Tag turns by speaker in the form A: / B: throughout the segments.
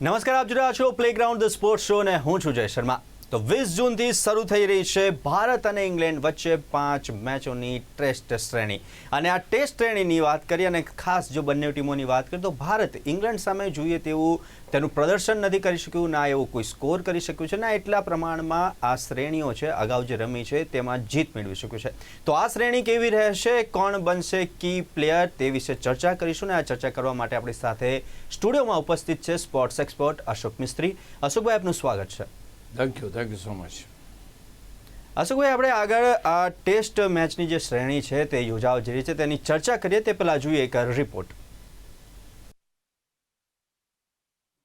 A: નમસ્કાર, આપ જોઈ રહ્યા છો પ્લેગ્રાઉન્ડ ધ સ્પોર્ટ્સ શો ને હું છું જય શર્મા। તો 20 જૂનથી શરૂ થઈ રહી છે ભારત અને ઇંગ્લેન્ડ વચ્ચે 5 મેચોની ટેસ્ટ શ્રેણી। અને આ ટેસ્ટ શ્રેણીની વાત કરીએ અને ખાસ જો બંને ટીમોની વાત કરીએ તો ભારત ઇંગ્લેન્ડ સામે જોઈએ તેવું તેનું પ્રદર્શન નથી કરી શક્યું, ના એવો કોઈ સ્કોર કરી શક્યું છે, ના એટલા પ્રમાણમાં આ શ્રેણીઓ છે અગાઉ જે રમી છે તેમાં જીત મેળવી શક્યું છે। તો આ શ્રેણી કેવી રહેશે, કોણ બનશે કી પ્લેયર, તે વિશે ચર્ચા કરીશું। ને આ ચર્ચા કરવા માટે આપણી સાથે સ્ટુડિયોમાં ઉપસ્થિત છે સ્પોર્ટ્સ એક્સપર્ટ અશોક મિસ્ત્રી। અશોકભાઈ, આપનું સ્વાગત છે।
B: Thank you so much.
A: અશોકભાઈ, આપણે આગળ આ ટેસ્ટ મેચની જે શ્રેણી છે તે યોજાવા જઈ રહી છે તેની ચર્ચા કરીએ તે પહેલા જોઈએ એક રિપોર્ટ।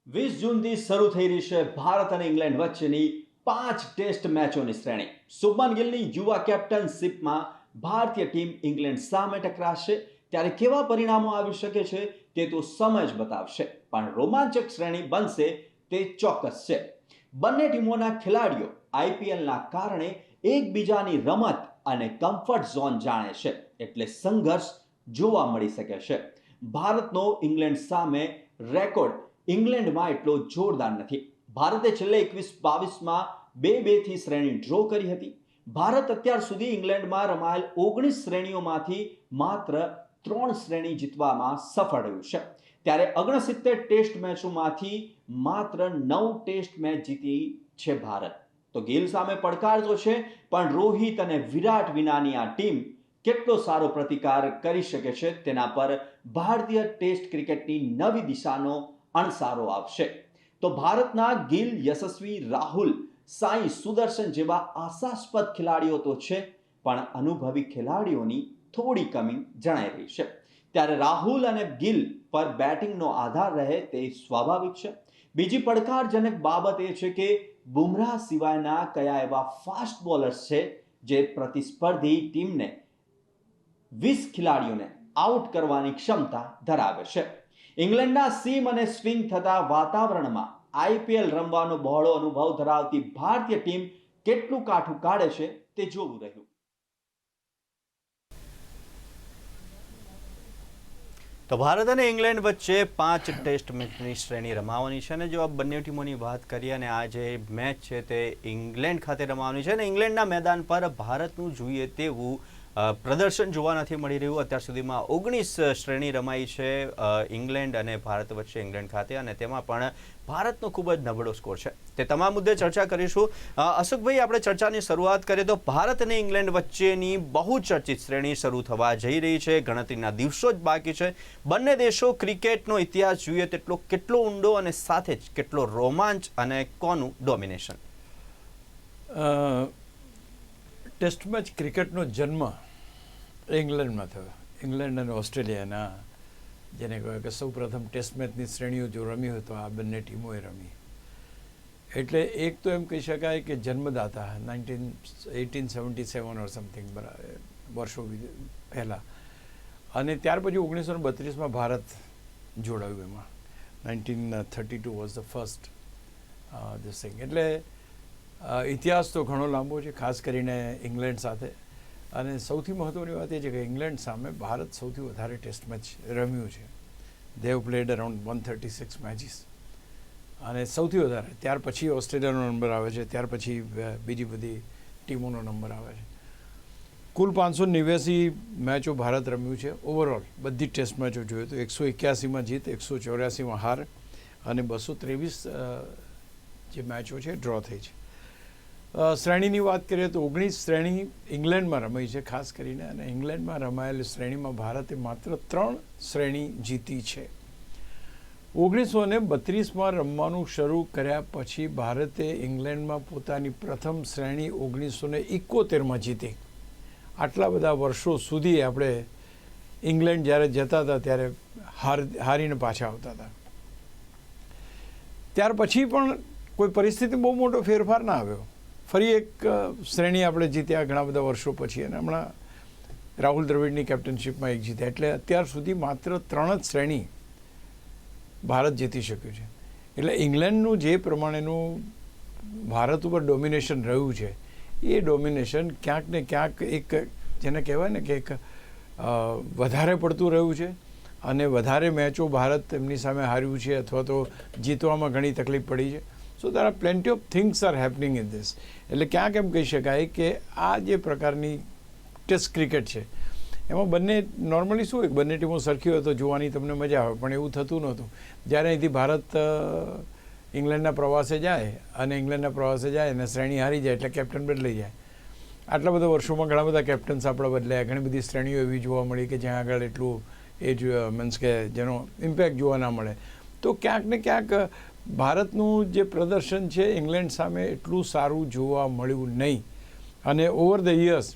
A: 20 જૂનથી શરૂ થઈ રહી છે ભારત અને ઇંગ્લેન્ડ વચ્ચેની 5 ટેસ્ટ મેચોની શ્રેણી। શુભમન ગિલની યુવા કેપ્ટનશીપમાં ભારતીય ટીમ ઇંગ્લેન્ડ સામે ટકરાશે, ત્યારે કેવા પરિણામો આવી શકે છે તે તો સમય જ બતાવશે, પણ રોમાંચક શ્રેણી બનશે તે ચોક્કસ છે। બંને ટીમોના ખેલાડીઓ આઈપીએલના કારણે એકબીજાની રમત અને કમ્ફર્ટ ઝોન જાણે છે, એટલે સંઘર્ષ જોવા મળી શકે છે। ભારતનો ઇંગ્લેન્ડ સામે રેકોર્ડ ઇંગ્લેન્ડમાં એટલો જોરદાર નથી। ભારતે છેલ્લે 21-22માં 2-2થી શ્રેણી ડ્રો કરી હતી। ભારત અત્યાર સુધી ઇંગ્લેન્ડમાં રમાયેલ 19 શ્રેણીઓમાંથી માત્ર 3 શ્રેણી જીતવામાં સફળ રહ્યું છે, ત્યારે 69 ટેસ્ટ મેચોમાંથી માત્ર 9 ટેસ્ટ મેચ જીતી છે ભારત। તો ગિલ સામે પડકાર તો છે, પણ રોહિત અને વિરાટ વિનાની આ ટીમ કેટલો સારો પ્રતિકાર કરી શકે છે તેના પર ભારતીય ટેસ્ટ ક્રિકેટની નવી દિશાનો અણસારો આવશે। તો ભારતના ગિલ, યશસ્વી, રાહુલ, સાઈ સુદર્શન જેવા આશાસ્પદ ખેલાડીઓ તો છે, પણ અનુભવી ખેલાડીઓની થોડી કમી જણાઈ રહી છે। ત્યારે રાહુલ અને ગિલ પર બેટિંગનો આધાર રહે તે સ્વાભાવિક છે। બીજી પડકારજનક બાબત એ છે કે બુમરાહ સિવાયના કયા એવા ફાસ્ટ બોલર્સ છે જે પ્રતિસ્પર્ધી ટીમને 20 ખેલાડીઓને આઉટ કરવાની ક્ષમતા ધરાવે છે। ઇંગ્લેન્ડના સીમ અને સ્વિંગ થતા વાતાવરણમાં આઈપીએલ રમવાનો બહોળો અનુભવ ધરાવતી ભારતીય ટીમ કેટલું કાઠું કાઢે છે તે જોવું રહ્યું। તો ભારત અને ઇંગ્લેન્ડ વચ્ચે 5 ટેસ્ટ મેચની શ્રેણી રમાવાની છે, અને જો આ બંને ટીમોની વાત કરીએ અને આ જે મેચ છે તે ઇંગ્લેન્ડ ખાતે રમાવાની છે, અને ઇંગ્લેન્ડના મેદાન પર ભારતનું જોઈએ તેવું પ્રદર્શન જોવા નથી મળી રહ્યું। અત્યાર સુધીમાં 19 શ્રેણી રમાઈ છે ઇંગ્લેન્ડ અને ભારત વચ્ચે ઇંગ્લેન્ડ ખાતે, અને તેમાં પણ ભારતનો ખૂબ જ નબળો સ્કોર છે। તે તમામ મુદ્દે ચર્ચા કરીશું। અશોકભાઈ, આપણે ચર્ચાની શરૂઆત કરીએ તો ભારત અને ઇંગ્લેન્ડ વચ્ચેની બહુ ચર્ચિત શ્રેણી શરૂ થવા જઈ રહી છે। ગણતરીના દિવસો જ બાકી છે। બંને દેશો ક્રિકેટનો ઇતિહાસ જોઈએ તેટલો કેટલો ઊંડો અને સાથે જ કેટલો રોમાંચ અને કોનું ડોમિનેશન?
B: ટેસ્ટ મેચ ક્રિકેટનો જન્મ ઇંગ્લેન્ડમાં થયો। ઇંગ્લેન્ડ અને ઓસ્ટ્રેલિયાના જેને કહેવાય કે સૌ પ્રથમ ટેસ્ટ મેચની શ્રેણીઓ જો રમી હોય તો આ બંને ટીમોએ રમી, એટલે એક તો એમ કહી શકાય કે જન્મદાતા 1877 ઓર સમથિંગ વર્ષો પહેલાં, અને ત્યાર પછી 1932માં ભારત જોડાયું એમાં। 1932 was the first this thing, એટલે ઇતિહાસ તો ઘણો લાંબો છે, ખાસ કરીને ઇંગ્લેન્ડ સાથે। અને સૌથી મહત્ત્વની વાત એ છે કે ઇંગ્લેન્ડ સામે ભારત સૌથી વધારે ટેસ્ટ મેચ રમ્યું છે। They have played around 136 matches, અને સૌથી વધારે ત્યાર પછી ઓસ્ટ્રેલિયાનો નંબર આવે છે, ત્યાર પછી બીજી બધી ટીમોનો નંબર આવે છે। કુલ 589 મેચો ભારત રમ્યું છે ઓવરઓલ, બધી ટેસ્ટ મેચો જોઈએ તો 181માં જીત, 184માં હાર, અને 223 જે મેચો છે ડ્રો થઈ છે। શ્રેણીની વાત કરીએ તો 19 શ્રેણી ઇંગ્લેન્ડમાં રમાઈ છે ખાસ કરીને, અને ઇંગ્લેન્ડમાં રમાયેલી શ્રેણીમાં ભારતે માત્ર 3 શ્રેણી જીતી છે। 1932માં રમવાનું શરૂ કર્યા પછી ભારતે ઇંગ્લેન્ડમાં પોતાની પ્રથમ શ્રેણી 1971માં જીતી। આટલા બધા વર્ષો સુધી આપણે ઇંગ્લેન્ડ જ્યારે જતા હતા ત્યારે હારીને પાછા આવતા હતા। ત્યાર પછી પણ કોઈ પરિસ્થિતિ બહુ મોટો ફેરફાર ના આવ્યો, ફરી એક શ્રેણી આપણે જીત્યા ઘણા બધા વર્ષો પછી, અને હમણાં રાહુલ દ્રવિડની કેપ્ટનશીપમાં એક જીત્યા, એટલે અત્યાર સુધી માત્ર 3 જ શ્રેણી ભારત જીતી શક્યું છે। એટલે ઇંગ્લેન્ડનું જે પ્રમાણેનું ભારત ઉપર ડોમિનેશન રહ્યું છે એ ડોમિનેશન ક્યાંક ને ક્યાંક એક જેને કહેવાય ને કે એક વધારે પડતું રહ્યું છે, અને વધારે મેચો ભારત એમની સામે હાર્યું છે અથવા તો જીતવામાં ઘણી તકલીફ પડી છે. So there are plenty of things are happening in this. એટલે ક્યાંક એમ કહી શકાય કે આ જે પ્રકારની ટેસ્ટ ક્રિકેટ છે એમાં બંને નોર્મલી શું હોય, બંને ટીમો સરખી હોય તો જોવાની તમને મજા આવે, પણ એવું થતું નહોતું. જ્યારે અહીંથી ભારત ઇંગ્લેન્ડના પ્રવાસે જાય અને શ્રેણી હારી જાય એટલે કેપ્ટન બદલાઈ જાય. આટલા બધા વર્ષોમાં ઘણા બધા કેપ્ટન્સ આપણે બદલાયા, ઘણી બધી શ્રેણીઓ એવી જોવા મળી કે જ્યાં આગળ એટલું મીન્સ કે જેનો ઇમ્પેક્ટ જોવા ના મળે. તો ક્યાંક ને ક્યાંક ભારતનું જે પ્રદર્શન છે ઇંગ્લેન્ડ સામે એટલું સારું જોવા મળ્યું નહીં. અને ઓવર ધ યર્સ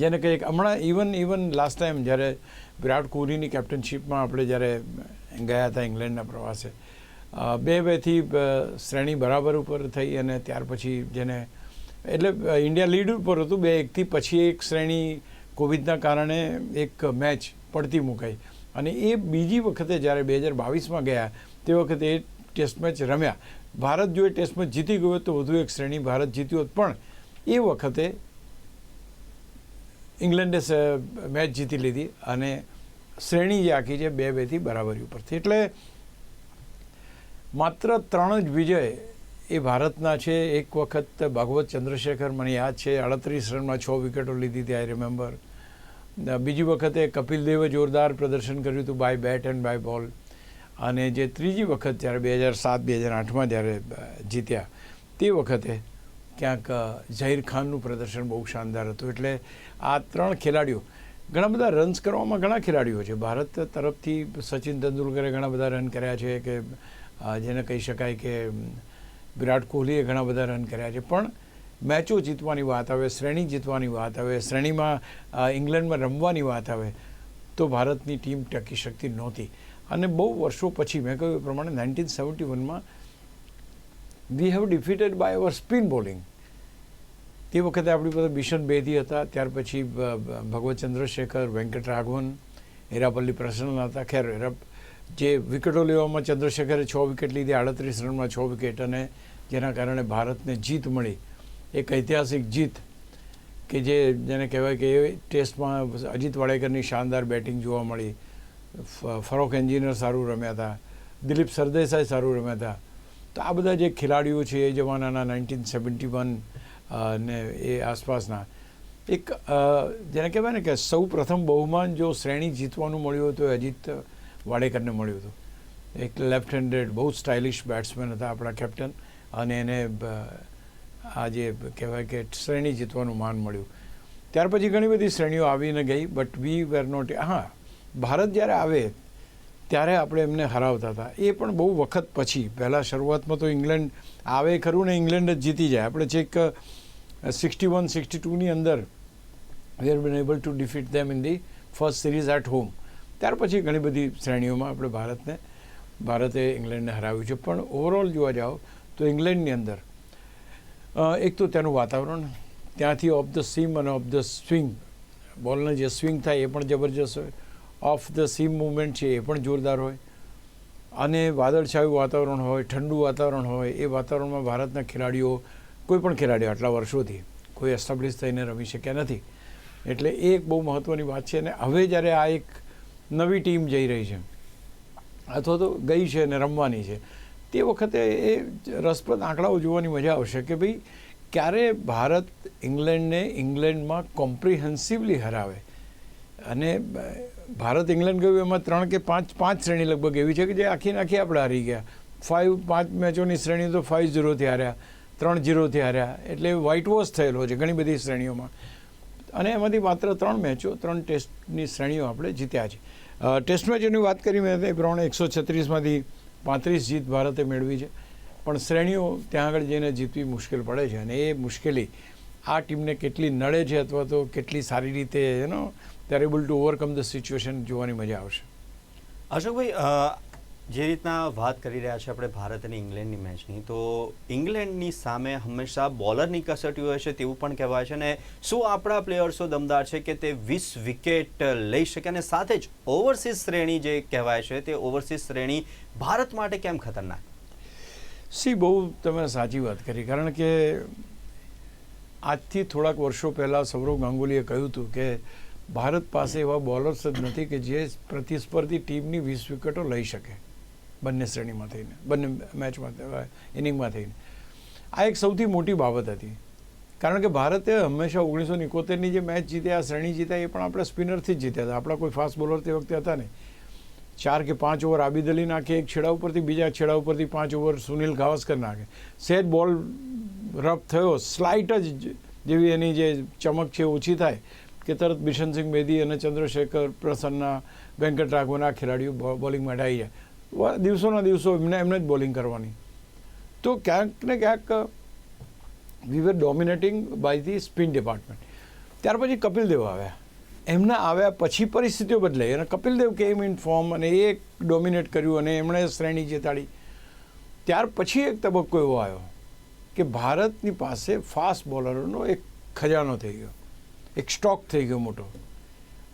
B: જેને કહીએ હમણાં ઇવન લાસ્ટ ટાઈમ જ્યારે વિરાટ કોહલીની કેપ્ટનશીપમાં આપણે જ્યારે ગયા હતા ઇંગ્લેન્ડના પ્રવાસે, 2-2થી શ્રેણી બરાબર ઉપર થઈ અને ત્યાર પછી જેને એટલે ઇન્ડિયા લીડ ઉપર હતું 2-1થી, પછી એક શ્રેણી કોવિડના કારણે એક મેચ પડતી મુકાઈ અને એ બીજી વખતે જ્યારે 2022માં ગયા તે વખતે એ ટેસ્ટ મેચ રમ્યા. ભારત જો એ ટેસ્ટ મેચ જીતી ગયો તો વધુ એક શ્રેણી ભારત જીત્યો હોત, પણ એ વખતે ઇંગ્લેન્ડે મેચ જીતી લીધી અને શ્રેણી જે આખી છે 2-2થી બરાબરી ઉપરથી. એટલે માત્ર 3 જ વિજય એ ભારતના છે. એક વખત ભાગવત ચંદ્રશેખર, મને યાદ છે, 38 રનમાં 6 વિકેટો લીધી હતી, આઈ રિમેમ્બર. બીજી વખતે કપિલ દેવે જોરદાર પ્રદર્શન કર્યું હતું બાય બેટ એન્ડ બાય બોલ. અને જે ત્રીજી વખત જ્યારે 2007-2008માં જ્યારે જીત્યા તે વખતે ક્યાંક ઝહીર ખાનનું પ્રદર્શન બહુ શાનદાર હતું. એટલે આ 3 ખેલાડીઓ, ઘણા બધા રન્સ કરવામાં ઘણા ખેલાડીઓ છે ભારત તરફથી. સચિન તેંડુલકરે ઘણા બધા રન કર્યા છે, કે જેને કહી શકાય કે વિરાટ કોહલીએ ઘણા બધા રન કર્યા છે. પણ મેચો જીતવાની વાત આવે, શ્રેણી જીતવાની વાત આવે, શ્રેણીમાં ઇંગ્લેન્ડમાં રમવાની વાત આવે તો ભારતની ટીમ ટકી શકતી નહોતી. અને બહુ વર્ષો પછી મેં કહ્યું એ પ્રમાણે 1971માં we have defeated by our spin bowling. તે વખતે આપણી પાસે બિશન બેદી હતા, ત્યાર પછી ભગવત ચંદ્રશેખર, વેંકટ રાઘવન, હેરાપલ્લી પ્રસન્ન હતા. ખેર જે વિકેટો લેવામાં ચંદ્રશેખરે 6 વિકેટ લીધી, 38 રનમાં 6 વિકેટ, અને જેના કારણે ભારતને જીત મળી, એક ઐતિહાસિક જીત કે જેને કહેવાય કે એ ટેસ્ટમાં અજીત વાડેકરની શાનદાર બેટિંગ જોવા મળી. ફરોખ એન્જિનિયર સારું રમ્યા હતા, દિલીપ સરદેસાઈ સારું રમ્યા હતા. તો આ બધા જે ખેલાડીઓ છે એ જમાનાના 1971 ને એ આસપાસના એક જેને કહેવાય ને કે સૌ પ્રથમ બહુમાન જો શ્રેણી જીતવાનું મળ્યું હતું એ અજીત વાડેકરને મળ્યું હતું. એક લેફ્ટ હેન્ડેડ બહુ સ્ટાઇલિશ બેટ્સમેન હતા આપણા કેપ્ટન, અને એને આ જે કહેવાય કે શ્રેણી જીતવાનું માન મળ્યું. ત્યાર પછી ઘણી બધી શ્રેણીઓ આવીને ગઈ, બટ વી વેર નોટ. હા, ભારત જ્યારે આવે ત્યારે આપણે એમને હરાવતા હતા, એ પણ બહુ વખત પછી. પહેલાં શરૂઆતમાં તો ઇંગ્લેન્ડ આવે ખરું ને ઇંગ્લેન્ડ જ જીતી જાય. આપણે છેક 61-62ની અંદર we are been able to defeat them in the first series at home. ત્યાર પછી ઘણી બધી શ્રેણીઓમાં આપણે ભારતે ઇંગ્લેન્ડને હરાવ્યું છે. પણ ઓવરઓલ જોવા જાઓ તો ઇંગ્લેન્ડની અંદર એક તો તેનું વાતાવરણ, ત્યાંથી ઓફ ધ સીમ અને ઓફ ધ સ્વિંગ, બોલનો જે સ્વિંગ થાય એ પણ જબરજસ્ત હોય, ઓફ ધ સીમ મુવમેન્ટ છે એ પણ જોરદાર હોય, અને વાદળછાયું વાતાવરણ હોય, ઠંડુ વાતાવરણ હોય. એ વાતાવરણમાં ભારતના ખેલાડીઓ, કોઈ પણ ખેલાડીઓ આટલા વર્ષોથી કોઈ એસ્ટાબ્લિશ થઈને રમી શક્યા નથી. એટલે એ એક બહુ મહત્ત્વની વાત છે. અને હવે જ્યારે આ એક નવી ટીમ જઈ રહી છે અથવા તો ગઈ છે અને રમવાની છે, તે વખતે એ રસપ્રદ આંકડાઓ જોવાની મજા આવશે કે ભાઈ ક્યારે ભારત ઇંગ્લેન્ડને ઇંગ્લેન્ડમાં કોમ્પ્રિહેન્સિવલી હરાવે. અને ભારત ઇંગ્લેન્ડ ગયું એમાં 3 કે 5 શ્રેણી લગભગ એવી છે કે જે આખી આપણે હારી ગયા. 5 મેચોની શ્રેણી તો 5-0થી હાર્યા, 3-0થી હાર્યા. એટલે વ્હાઇટ વોશ થયેલો છે ઘણી બધી શ્રેણીઓમાં. અને એમાંથી માત્ર 3 મેચો, 3 ટેસ્ટની શ્રેણીઓ આપણે જીત્યા છે. ટેસ્ટ મેચોની વાત કરી મેં એ પ્રમાણે 136માંથી 35 જીત ભારતે મેળવી છે. પણ શ્રેણીઓ ત્યાં આગળ જઈને જીતવી મુશ્કેલ પડે છે, અને એ મુશ્કેલી આ ટીમને કેટલી નડે છે અથવા તો કેટલી સારી રીતે they are able to overcome the situation જોવાની મજા આવશે.
A: અશોકભાઈ, જે રીતના વાત કરી રહ્યા છે આપણે ભારત અને ઇંગ્લેન્ડની મેચની, તો ઇંગ્લેન્ડની સામે હંમેશા બોલરની કસોટી હોય છે તેવું પણ કહેવાય છે. અને શું આપણા પ્લેયર્સો દમદાર છે કે તે 20 વિકેટ લઈ શકે? અને સાથે જ ઓવરસીઝ શ્રેણી જે કહેવાય છે તે ઓવરસીઝ શ્રેણી ભારત માટે કેમ ખતરનાક?
B: બહુ તમે સાચી વાત કરી. કારણ કે આજથી થોડાક વર્ષો પહેલાં સૌરવ ગાંગુલીએ કહ્યું હતું કે ભારત પાસે એવા બોલર્સ જ નથી કે જે પ્રતિસ્પર્ધી ટીમની 20 વિકેટો લઈ શકે બંને શ્રેણીમાં થઈને, બંને મેચમાં ઇનિંગમાં થઈને. આ એક સૌથી મોટી બાબત હતી, કારણ કે ભારતે હંમેશા 1971ની જે મેચ જીત્યા, શ્રેણી જીત્યા, એ પણ આપણે સ્પિનરથી જ જીત્યા હતા. આપણા કોઈ ફાસ્ટ બોલર તે વખતે હતા નહીં. 4 કે 5 ઓવર આબિદ અલી નાખે એક છેડા ઉપરથી, બીજા છેડા ઉપરથી 5 ઓવર સુનિલ ગાવસ્કર નાખે. સહેજ બોલ રફ થયો, સ્લાઇટ જ જેવી એની જે ચમક છે ઓછી થાય કે તરત બિશનસિંહ બેદી અને ચંદ્રશેખર પ્રસન્ના, વેંકટ રાઘવના ખેલાડીઓ બોલિંગ માટે આવી જાય. દિવસોના દિવસો એમને જ બોલિંગ કરવાની. તો ક્યાંક ને ક્યાંક we were dominating by the spin department. ત્યાર પછી કપિલ દેવ આવ્યા. એમના આવ્યા પછી પરિસ્થિતિઓ બદલાઈ અને કપિલ દેવ કેમ ઇન ફોર્મ અને એ ડોમિનેટ કર્યું અને એમણે શ્રેણી જીતાડી. ત્યાર પછી એક તબક્કો એવો આવ્યો કે ભારતની પાસે ફાસ્ટ બોલરોનો એક ખજાનો થઈ ગયો, એક સ્ટોક થઈ ગયો મોટો.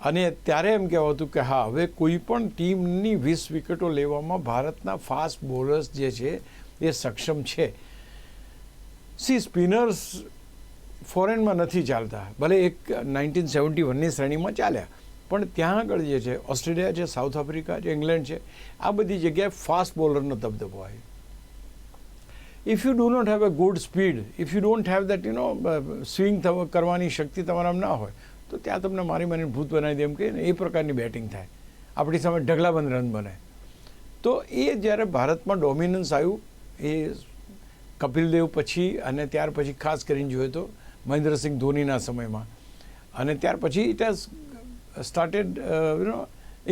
B: અને ત્યારે એમ કહેવાતું કે હા, હવે કોઈ પણ ટીમની 20 વિકેટો લેવામાં ભારતના ફાસ્ટ બોલર્સ જે છે એ સક્ષમ છે. સ્પિનર્સ ફોરેનમાં નથી ચાલતા, ભલે એક 1971ની શ્રેણીમાં ચાલ્યા, પણ ત્યાં આગળ જે છે ઓસ્ટ્રેલિયા છે, સાઉથ આફ્રિકા છે, ઇંગ્લેન્ડ છે, આ બધી જગ્યાએ ફાસ્ટ બોલરનો દબદબો આવે. If you do not have a good speed, if you don't have that swing કરવાની શક્તિ તમારામાં ના હોય, તો ત્યાં તમને મારી મને ભૂત બનાવી દે એમ કે એ પ્રકારની બેટિંગ થાય, આપણી સામે ઢગલાબંધ રન બને. તો એ જ્યારે ભારતમાં ડોમિનન્સ આવ્યું એ કપિલ દેવ પછી અને ત્યાર પછી ખાસ કરીને જોઈએ તો મહેન્દ્રસિંહ ધોનીના સમયમાં, અને ત્યાર પછી ઇટ હેઝ સ્ટાર્ટેડ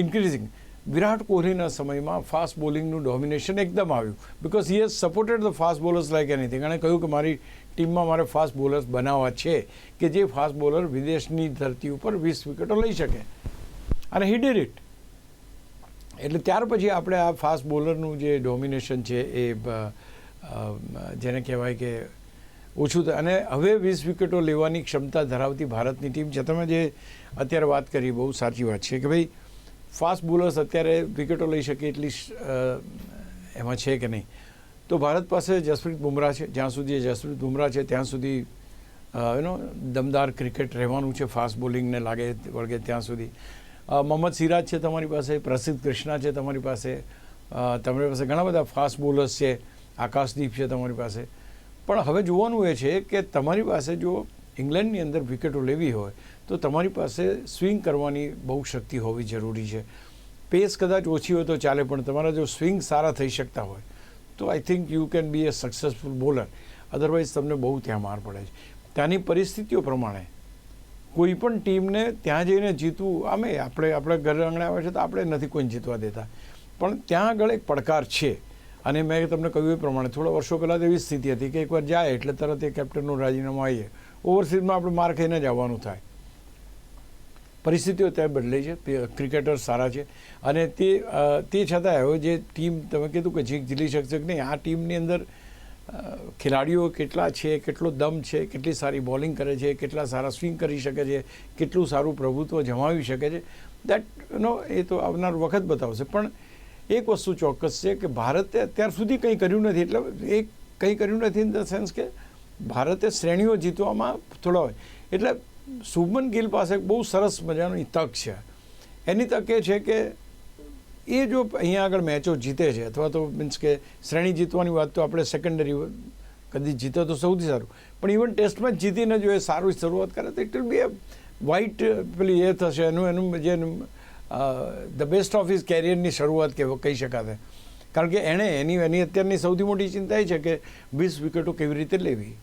B: ઇન્ક્રીઝિંગ. વિરાટ કોહલીના સમયમાં ફાસ્ટ બોલિંગનું ડોમિનેશન એકદમ આવ્યું, because he has supported the fast bowlers like anything. એણે કહ્યું કે મારી ટીમમાં મારે ફાસ્ટ બોલર્સ બનાવવા છે કે જે ફાસ્ટ બોલર વિદેશની ધરતી ઉપર 20 વિકેટો લઈ શકે, અને હી ડીડ ઇટ. એટલે ત્યાર પછી આપણે આ ફાસ્ટ બોલરનું જે ડોમિનેશન છે એ જેને કહેવાય કે ઓછું થાય. અને હવે 20 વિકેટો લેવાની ક્ષમતા ધરાવતી ભારતની ટીમ છે. તમે જે અત્યારે વાત કરી બહુ સાચી વાત છે કે ભાઈ ફાસ્ટ બોલર્સ અત્યારે વિકેટો લઈ શકે એટલી એમાં છે કે નહીં. તો ભારત પાસે જસપ્રીત બુમરાહ છે. જ્યાં સુધી જસપ્રીત બુમરાહ છે ત્યાં સુધી દમદાર ક્રિકેટ રહેવાનું છે, ફાસ્ટ બોલિંગને લાગે વળગે ત્યાં સુધી. મોહમ્મદ સિરાજ છે તમારી પાસે, પ્રસિદ્ધ કૃષ્ણા છે તમારી પાસે, તમારી પાસે ઘણા બધા ફાસ્ટ બોલર્સ છે, આકાશદીપ છે તમારી પાસે. પણ હવે જોવાનું એ છે કે તમારી પાસે જો ઇંગ્લેન્ડની અંદર વિકેટો લેવી હોય તો તમારી પાસે સ્વિંગ કરવાની બહુ શક્તિ હોવી જરૂરી છે. પેસ કદાચ ઓછી હોય તો ચાલે, પણ તમારા જો સ્વિંગ સારા થઈ શકતા હોય તો I think you can be A successful bowler. Otherwise તમને બહુ ત્યાં માર પડે છે. ત્યાંની પરિસ્થિતિઓ પ્રમાણે કોઈ પણ ટીમને ત્યાં જઈને જીતવું, આમે આપણે ઘર આંગણે આવે છે તો આપણે નથી કોઈને જીતવા દેતા, પણ ત્યાં આગળ એક પડકાર છે. અને મેં તમને કહ્યું એ પ્રમાણે થોડા વર્ષો પહેલાં એવી સ્થિતિ હતી કે એકવાર જાય એટલે તરત એ કેપ્ટનનું રાજીનામું આવીએ, ઓવરસીઝમાં આપણે માર ખાઈને જ આવવાનું થાય. પરિસ્થિતિઓ ત્યાં બદલાઈ છે, ક્રિકેટર્સ સારા છે, અને તે છતાં હવે જે ટીમ તમે કીધું કે જીતી શકશે કે નહીં, આ ટીમની અંદર ખેલાડીઓ કેટલા છે, કેટલો દમ છે, કેટલી સારી બોલિંગ કરે છે, કેટલા સારા સ્વિંગ કરી શકે છે, કેટલું સારું પ્રભુત્વ જમાવી શકે છે, દેટ એ તો આવનાર વખત બતાવશે. પણ એક વસ્તુ ચોક્કસ છે કે ભારતે અત્યાર સુધી કંઈ કર્યું નથી. એટલે એ કંઈ કર્યું નથી ઇન ધ સેન્સ કે ભારતે શ્રેણીઓ જીતવામાં થોડા હોય. એટલે શુભમન ગિલ પાસે બહુ સરસ મજાની તક છે. એની તક એ છે કે એ જો અહીંયા આગળ મેચો જીતે છે, અથવા તો મીન્સ કે શ્રેણી જીતવાની વાત તો આપણે સેકન્ડરી, કદી જીતે તો સૌથી સારું, પણ ઇવન ટેસ્ટ મેચ જીતીને જો એ સારું શરૂઆત કરે તો it will be A white પેલી એ થશે એનું જે ધ બેસ્ટ ઓફ હિઝ કેરિયરની શરૂઆત કહી શકાશે. કારણ કે એની અત્યારની સૌથી મોટી ચિંતા એ છે કે 20 વિકેટો કેવી રીતે લેવી.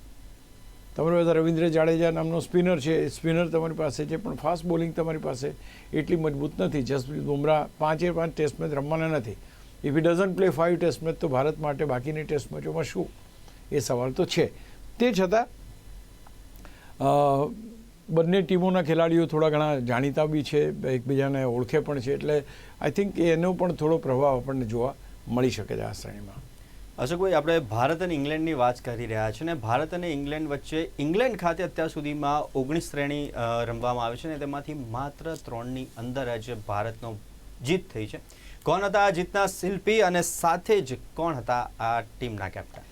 B: તમારી પાસે રવિન્દ્ર જાડેજા નામનો સ્પિનર છે, સ્પિનર તમારી પાસે છે, પણ ફાસ્ટ બોલિંગ તમારી પાસે એટલી મજબૂત નથી. જસપ્રીત બુમરાહ 5 ટેસ્ટ મેચ રમવાના નથી. If he doesn't play 5 test match તો ભારત માટે બાકીની ટેસ્ટ મેચોમાં શું, એ સવાલ તો છે. તે છતાં બંને ટીમોના ખેલાડીઓ થોડા ઘણા જાણીતા બી છે, એકબીજાને ઓળખે પણ છે, એટલે આઈ થિંક એનો પણ થોડો પ્રભાવ આપણને જોવા મળી શકે છે આ શ્રેણીમાં.
A: અશોકભાઈ, આપણે ભારત અને ઇંગ્લેન્ડની વાત કરી રહ્યા છીએ, ને ભારત અને ઇંગ્લેન્ડ વચ્ચે ઇંગ્લેન્ડ ખાતે અત્યાર સુધીમાં 19 શ્રેણી રમવામાં આવે છે, ને તેમાંથી માત્ર 3ની અંદર જ ભારતનો જીત થઈ છે. કોણ હતા આ જીતના શિલ્પી, અને સાથે જ કોણ હતા આ ટીમના કેપ્ટન?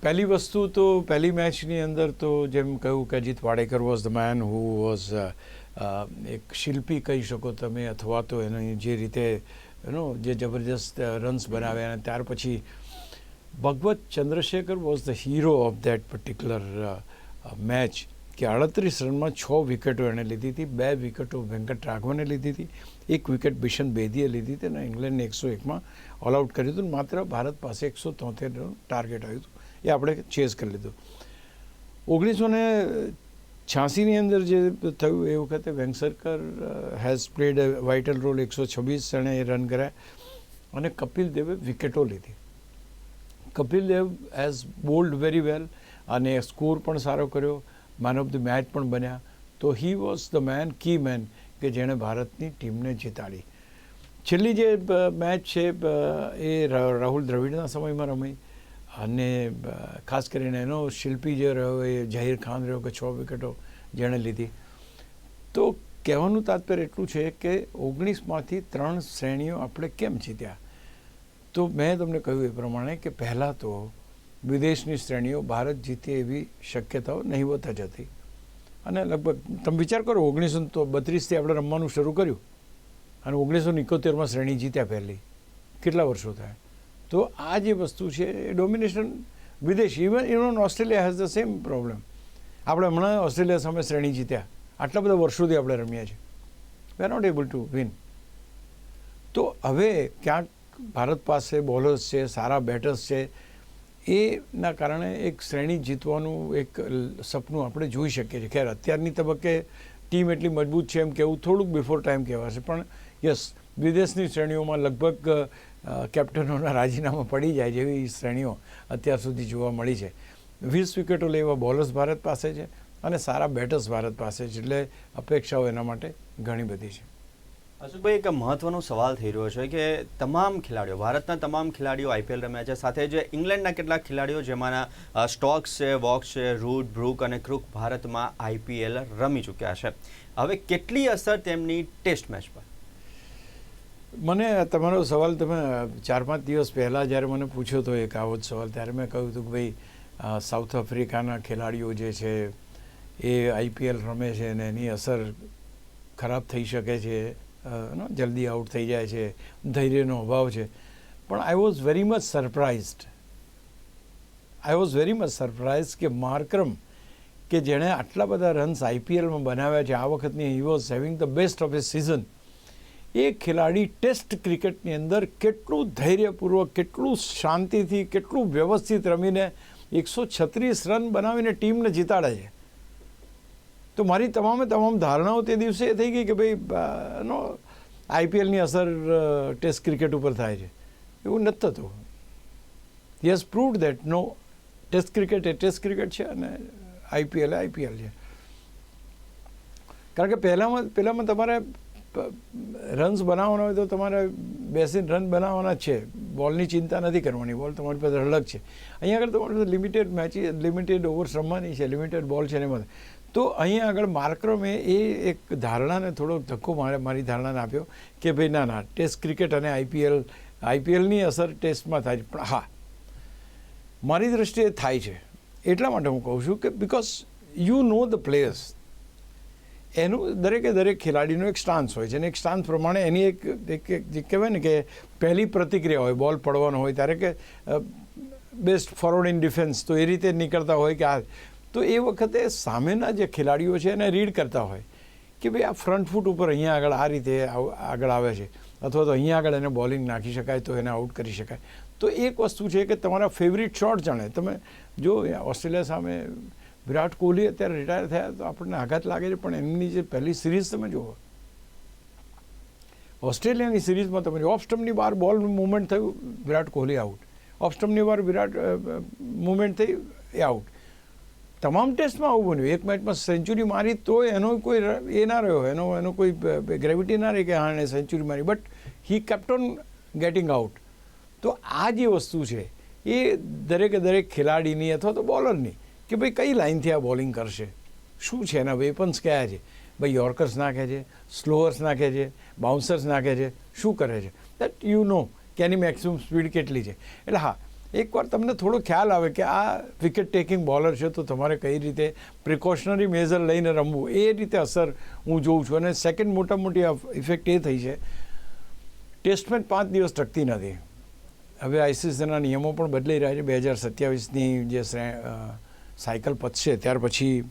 B: પહેલી વસ્તુ તો પહેલી મેચની અંદર તો જેમ કહ્યું કે Ajit Wadekar was the man who was એક શિલ્પી કહી શકો તમે, અથવા તો એની જે રીતે જે જબરજસ્ત રન્સ બનાવ્યા, અને ત્યાર પછી Bhagwat Chandrasekhar was the hero of that particular match, કે 38 રનમાં 6 વિકેટો એણે લીધી હતી, 2 વિકેટો વેંકટ રાઘવને લીધી હતી, 1 વિકેટ બિશન બેદીએ લીધી હતી, અને ઇંગ્લેન્ડને 101માં ઓલ આઉટ કર્યું હતું. માત્ર ભારત પાસે 173 ટાર્ગેટ આવ્યું હતું, એ આપણે ચેઝ કરી લીધું. 1986ની અંદર જે થયું એ વખતે Vengsarkar has played a vital role, 126 એણે રન કર્યા, અને કપિલ દેવે વિકેટો લીધી. Kapil Dev has bowled very well, અને સ્કોર પણ સારો કર્યો, મેન ઓફ ધ મેચ પણ બન્યા. તો he was the man, key man, કે જેણે ભારતની ટીમને જીતાડી. છેલ્લી જે મેચ છે એ રાહુલ દ્રવિડના સમયમાં રમાઈ, અને ખાસ કરીને એનો શિલ્પી જે રહ્યો એ ઝહીર ખાન રહ્યો, કે 6 વિકેટો જેણે લીધી. તો કહેવાનું તાત્પર્ય એટલું છે કે 19માંથી 3 શ્રેણીઓ આપણે કેમ જીત્યા? તો મેં તમને કહ્યું એ પ્રમાણે કે પહેલાં તો વિદેશની શ્રેણીઓ ભારત જીતે એવી શક્યતાઓ નહીવત જ હતી, અને લગભગ તમે વિચાર કરો 1932થી આપણે રમવાનું શરૂ કર્યું, અને 1971માં શ્રેણી જીત્યા પહેલી. કેટલા વર્ષો થયા? તો આ જે વસ્તુ છે એ ડોમિનેશન વિદેશ, even Australia has the same problem. આપણે હમણાં ઓસ્ટ્રેલિયા સામે શ્રેણી જીત્યા, આટલા બધા વર્ષોથી આપણે રમ્યા છીએ, we are not able to win. તો હવે ક્યાંક ભારત પાસે બોલર્સ છે, સારા બેટર્સ છે, એના કારણે એક શ્રેણી જીતવાનું એક સપનું આપણે જોઈ શકીએ છીએ. ખેર અત્યારની તબક્કે ટીમ એટલી મજબૂત છે એમ કહેવું થોડુંક બિફોર ટાઈમ કહેવાશે, પણ યસ, વિદેશની શ્રેણીઓમાં લગભગ કેપ્ટનોના રાજીનામા પડી જાય જેવી શ્રેણીઓ અત્યાર સુધી જોવા મળી છે. 20 વિકેટો લેવા બોલર્સ ભારત પાસે છે, અને સારા બેટર્સ ભારત પાસે છે, એટલે અપેક્ષાઓ એના માટે ઘણી બધી છે.
C: અશોકભાઈ, એક મહત્વનો સવાલ થઈ રહ્યો છે કે તમામ ખેલાડીઓ, ભારતના તમામ ખેલાડીઓ આઈપીએલ રમ્યા છે, સાથે જ ઇંગ્લેન્ડના કેટલાક ખેલાડીઓ જેમાંના સ્ટોક્સ છે, વોક્સ છે, રૂટ, બ્રુક અને ક્રુક ભારતમાં આઈપીએલ રમી ચૂક્યા છે. હવે કેટલી અસર તેમની ટેસ્ટ મેચ પર?
B: મને તમારો સવાલ તમે 4-5 દિવસ પહેલાં જ્યારે મને પૂછ્યો હતો એક આવો જ સવાલ, ત્યારે મેં કહ્યું હતું કે ભાઈ સાઉથ આફ્રિકાના ખેલાડીઓ જે છે એ આઈપીએલ રમે છે અને એની અસર ખરાબ થઈ શકે છે, જલ્દી આઉટ થઈ જાય છે, ધૈર્યનો અભાવ છે. પણ I was very much surprise કે માર્કરમ, કે જેણે આટલા બધા રન્સ આઈપીએલમાં બનાવ્યા છે આ વખતની, he was having the best of his season. એ ખેલાડી ટેસ્ટ ક્રિકેટની અંદર કેટલું ધૈર્યપૂર્વક, કેટલું શાંતિથી, કેટલું વ્યવસ્થિત રમીને 136 રન બનાવીને ટીમને જીતાડે છે. તો મારી તમામ ધારણાઓ તે દિવસે એ થઈ ગઈ કે ભાઈ આઈપીએલની અસર ટેસ્ટ ક્રિકેટ ઉપર થાય છે. એવું નથી થતું. He has proved that no, test cricket એ ટેસ્ટ ક્રિકેટ છે, અને આઈપીએલ એ આઈપીએલ છે. કારણ કે પહેલામાં તમારે રન્સ બનાવવાના હોય તો તમારે બેસીને રન બનાવવાના જ છે, બોલની ચિંતા નથી કરવાની, બોલ તમારી પાસે અલગ છે. અહીંયા આગળ તમારી પાસે લિમિટેડ મેચી, લિમિટેડ ઓવર્સ રમવાની છે, લિમિટેડ બોલ છે એમાં. તો અહીંયા આગળ માર્કરમે એ એક ધારણાને થોડો ધક્કો મારી ધારણાને આપ્યો કે ભાઈ ના, ટેસ્ટ ક્રિકેટ અને આઈપીએલની અસર ટેસ્ટમાં થાય છે. પણ હા, મારી દ્રષ્ટિએ થાય છે. એટલા માટે હું કહું છું કે because you know the players, એનું દરેક ખેલાડીનો એક સ્ટાન્સ હોય છે, અને એક સ્ટાન્સ પ્રમાણે એની એક કહેવાય ને કે પહેલી પ્રતિક્રિયા હોય, બોલ પડવાનો હોય ત્યારે કે બેસ્ટ ફોરવર્ડ ઇન ડિફેન્સ, તો એ રીતે નીકળતા હોય કે આ. તો એ વખતે સામેના જે ખેલાડીઓ છે એને રીડ કરતા હોય કે ભાઈ આ ફ્રન્ટ ફૂટ ઉપર અહીંયા આગળ આ રીતે આગળ આવે છે, અથવા તો અહીંયા આગળ એને બોલિંગ નાખી શકાય તો એને આઉટ કરી શકાય. તો એક વસ્તુ છે કે તમારા ફેવરિટ શોટ જાણે, તમે જો ઓસ્ટ્રેલિયા સામે વિરાટ કોહલી અત્યારે રિટાયર થયા તો આપણને આઘાત લાગે છે, પણ એમની જે પહેલી સિરીઝ તમે જુઓ, ઓસ્ટ્રેલિયાની સિરીઝમાં તમે ઓફ સ્ટમ્પની બહાર બોલ મુવમેન્ટ થયું, વિરાટ કોહલી આઉટ. ઓફ સ્ટમ્પની બહાર વિરાટ મુવમેન્ટ થઈ, એ આઉટ. તમામ ટેસ્ટમાં આવું બન્યું. એક મેચમાં સેન્ચુરી મારી તો એનો કોઈ એ ના રહ્યો, એનો કોઈ ગ્રેવિટી ના રહી કે હા એને સેન્ચુરી મારી, but he kept on getting out. તો આ જે વસ્તુ છે એ દરેક ખેલાડીની અથવા તો બોલરની, કે ભાઈ કઈ લાઇનથી આ બોલિંગ કરશે, શું છે એના વેપન્સ કયા છે, ભાઈ યોર્કર્સ નાખે છે, સ્લોઅર્સ નાખે છે, બાઉન્સર્સ નાખે છે, શું કરે છે, દેટ યુ નો કે એની મેક્સિમમ સ્પીડ કેટલી છે. એટલે હા, એકવાર તમને થોડો ખ્યાલ આવે કે આ વિકેટ ટેકિંગ બોલર છે તો તમારે કઈ રીતે પ્રિકોશનરી મેઝર લઈને રમવું, એ રીતે અસર હું જોઉં છું. અને સેકન્ડ મોટા મોટી ઇફેક્ટ એ થઈ છે, ટેસ્ટ મેચ 5 દિવસ ટકતી નથી. હવે આઈસીસીના નિયમો પણ બદલાઈ રહ્યા છે. 2027ની જે સાયકલ પતશે ત્યાર પછી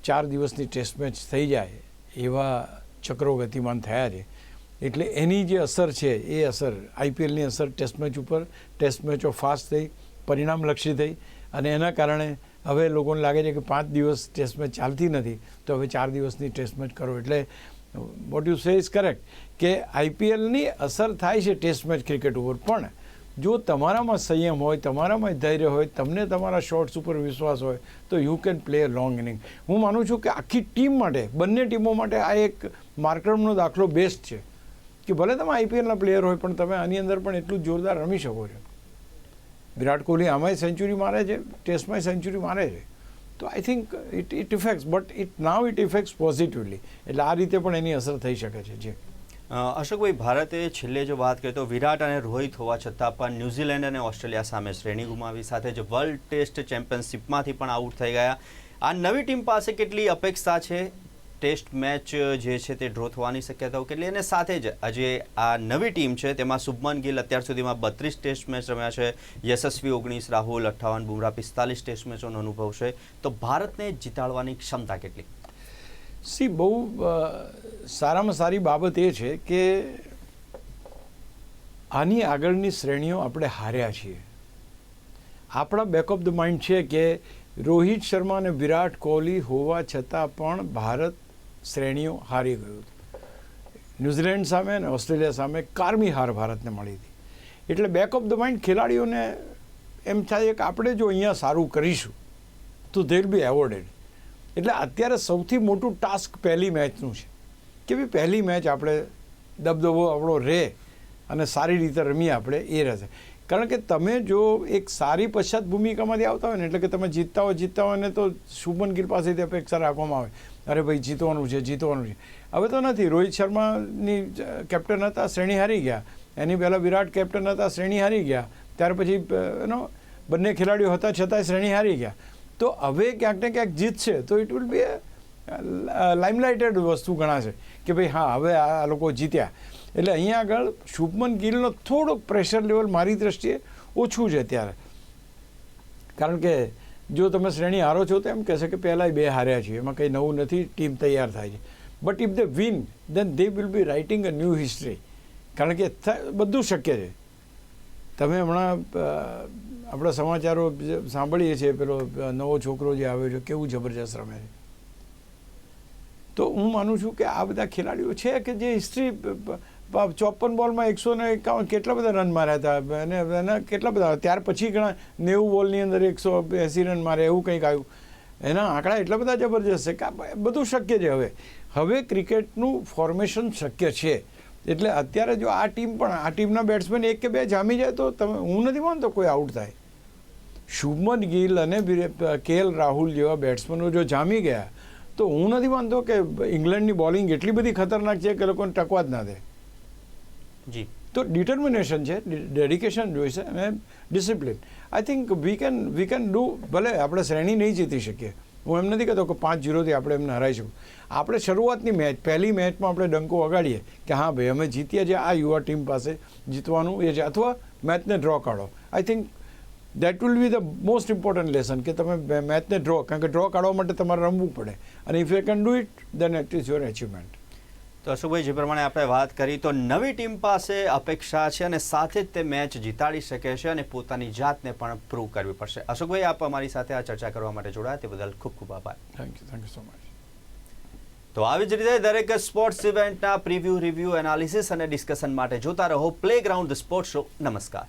B: 4 દિવસની ટેસ્ટ મેચ થઈ જાય એવા ચક્રો ગતિમાન થયા છે. એટલે એની જે અસર છે એ અસર આઈપીએલની અસર ટેસ્ટ મેચ ઉપર, ટેસ્ટ મેચો ફાસ્ટ થઈ, પરિણામલક્ષી થઈ, અને એના કારણે હવે લોકોને લાગે છે કે 5 દિવસ ટેસ્ટ મેચ ચાલતી નથી તો હવે 4 દિવસની ટેસ્ટ મેચ કરો. એટલે what you say is correct કે આઈપીએલની અસર થાય છે ટેસ્ટ મેચ ક્રિકેટ ઉપર, પણ જો તમારામાં સંયમ હોય, તમારામાં ધૈર્ય હોય, તમને તમારા શોટ્સ ઉપર વિશ્વાસ હોય તો you can play long inning. હું માનું છું કે આખી ટીમ માટે, બંને ટીમો માટે આ એક માર્કરનો દાખલો બેસ્ટ છે કે ભલે તમે આઈપીએલના પ્લેયર હોય પણ તમે આની અંદર પણ એટલું જોરદાર રમી શકો છો. વિરાટ કોહલી આમાંય સેન્ચુરી મારે છે, ટેસ્ટમાંય સેન્ચુરી મારે છે. તો I think it effects, but now it effects positively. એટલે આ રીતે પણ એની અસર થઈ શકે છે. જી
C: અશોકભાઈ, ભારતે છેલ્લે જો વાત કરીએ તો વિરાટ અને રોહિત હોવા છતાં પણ ન્યૂઝીલેન્ડ અને ઓસ્ટ્રેલિયા સામે શ્રેણી ગુમાવી, સાથે જ વર્લ્ડ ટેસ્ટ ચેમ્પિયનશિપમાંથી પણ આઉટ થઈ ગયા. આ નવી ટીમ પાસે કેટલી અપેક્ષા છે? ટેસ્ટ મેચ જે છે તે ડ્રો થવાની શક્યતાઓ કેટલી? અને સાથે જ આજે આ નવી ટીમ છે તેમાં શુભમન ગિલ અત્યાર સુધીમાં 32 ટેસ્ટ મેચ રમ્યા છે, યશસ્વી 19, રાહુલ 58, બુમરાહ 45 ટેસ્ટ મેચોનો અનુભવ છે. તો ભારતને જીતાડવાની ક્ષમતા કેટલી?
B: બહુ સારામાં સારી બાબત એ છે કે આની આગળની શ્રેણીઓ આપણે હાર્યા છીએ. આપણા બેક ઓફ ધ માઇન્ડ છે કે રોહિત શર્મા અને વિરાટ કોહલી હોવા છતાં પણ ભારત શ્રેણીઓ હારી ગયું હતું. ન્યૂઝીલેન્ડ સામે અને ઓસ્ટ્રેલિયા સામે કારમી હાર ભારતને મળી હતી. એટલે બેક ઓફ ધ માઇન્ડ ખેલાડીઓને એમ થાય કે આપણે જો અહીંયા સારું કરીશું તો ધે વિલ બી એવોર્ડેડ. એટલે અત્યારે સૌથી મોટું ટાસ્ક પહેલી મેચનું છે કે ભાઈ પહેલી મેચ આપણે દબદબો આપણો રહે અને સારી રીતે રમીએ આપણે, એ રહેશે. કારણ કે તમે જો એક સારી પશ્ચાત ભૂમિકામાંથી આવતા હોય ને, એટલે કે તમે જીતતા હોય ને તો શુભમન ગિલ પાસેથી અપેક્ષા રાખવામાં આવે, અરે ભાઈ જીતવાનું છે. હવે તો નથી. રોહિત શર્માની કેપ્ટન હતા, શ્રેણી હારી ગયા. એની પહેલાં વિરાટ કેપ્ટન હતા, શ્રેણી હારી ગયા. ત્યાર પછી બંને ખેલાડીઓ હતા છતાંય શ્રેણી હારી ગયા. તો હવે ક્યાંક ને ક્યાંક જીતશે તો ઇટ વિલ બી લાઇમલાઇટેડ વસ્તુ ગણાશે કે ભાઈ હા હવે આ લોકો જીત્યા. એટલે અહીંયા આગળ શુભમન ગિલનો થોડોક પ્રેશર લેવલ મારી દ્રષ્ટિએ ઓછું છે અત્યારે. કારણ કે જો તમે શ્રેણી હારો છો તો એમ કહેશે કે પહેલાંય 2 હાર્યા છીએ, એમાં કંઈ નવું નથી, ટીમ તૈયાર થાય છે. But if they win then they will be writing a new history. કારણ કે બધું શક્ય છે. તમે હમણાં આપણા સમાચારો સાંભળીએ છીએ, પેલો નવો છોકરો જે આવ્યો છે કેવું જબરજસ્ત રમે છે. તો હું માનું છું કે આ બધા ખેલાડીઓ છે કે જે હિસ્ટ્રી 54 બોલમાં 151 કેટલા બધા રન માર્યા હતા, અને એના કેટલા બધા ત્યાર પછી ઘણા 90 બોલની અંદર 180 રન મારે એવું કંઈક આવ્યું. એના આંકડા એટલા બધા જબરજસ્ત છે કે બધું શક્ય છે. હવે ક્રિકેટનું ફોર્મેશન શક્ય છે. એટલે અત્યારે જો આ ટીમના બેટ્સમેન 1 કે 2 જામી જાય તો હું નથી માનતો કોઈ આઉટ થાય. શુભમન ગિલ અને કેએલ રાહુલ જેવા બેટ્સમેનો જો જામી ગયા તો હું નથી માનતો કે ઇંગ્લેન્ડની બોલિંગ એટલી બધી ખતરનાક છે કે લોકોને ટકવા જ ના દે.
C: જી
B: તો ડિટર્મિનેશન છે, ડેડિકેશન જોઈશે અને discipline. I think we can do. ભલે આપણે શ્રેણી નહીં જીતી શકીએ, હું એમ નથી કહેતો કે 5-0થી આપણે એમને હરાઈ શકું. આપણે શરૂઆતની મેચ, પહેલી મેચમાં આપણે ડંકો વગાડીએ કે હા ભાઈ અમે જીતીએ છીએ, આ યુવા ટીમ પાસે જીતવાનું એ છે, અથવા મેચને ડ્રો કાઢો. I think that will be the most important lesson કે તમે મેચને ડ્રો, કારણ કે ડ્રો કાઢવા માટે તમારે રમવું પડે, અને if you can do it then it is your achievement.
C: તો અશોકભાઈ, જે પ્રમાણે આપણે વાત કરી તો નવી ટીમ પાસે અપેક્ષા છે અને સાથે જ તે મેચ જીતાડી શકે છે અને પોતાની જાતને પણ પ્રૂવ કરવી પડશે. અશોકભાઈ, આપ અમારી સાથે આ ચર્ચા કરવા માટે જોડાયા તે બદલ ખૂબ ખૂબ આભાર.
B: Thank you so much.
C: તો આવી જ રીતે દરેક સ્પોર્ટ્સ ઇવેન્ટના પ્રિવ્યૂ, રિવ્યૂ, એનાલિસિસ અને ડિસ્કશન માટે જોતા રહો પ્લેગ્રાઉન્ડ ધ સ્પોર્ટ્સ શો. નમસ્કાર.